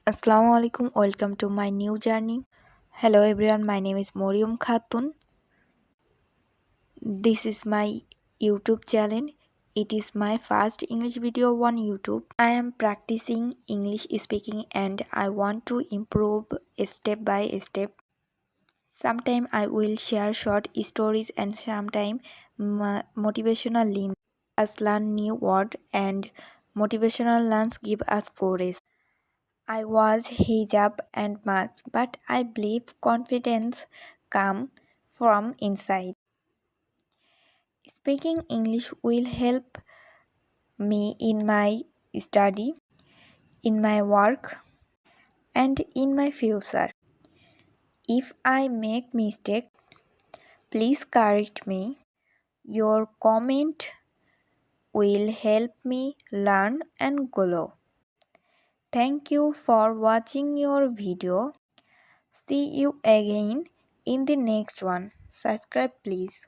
Assalamu alaikum, welcome to my new journey. Hello everyone, my name is Morium Khatun. This is my YouTube channel. It is my first English video on YouTube. I am practicing English speaking and I want to improve step by step. Sometime I will share short stories and sometime motivational links. Us learn new word and motivational learns give us courage. I was hijab and mask, but I believe confidence comes from inside. Speaking English will help me in my study, in my work, and in my future. If I make mistake, please correct me. Your comment will help me learn and grow. Thank you for watching your video. See you again in the next one. Subscribe please.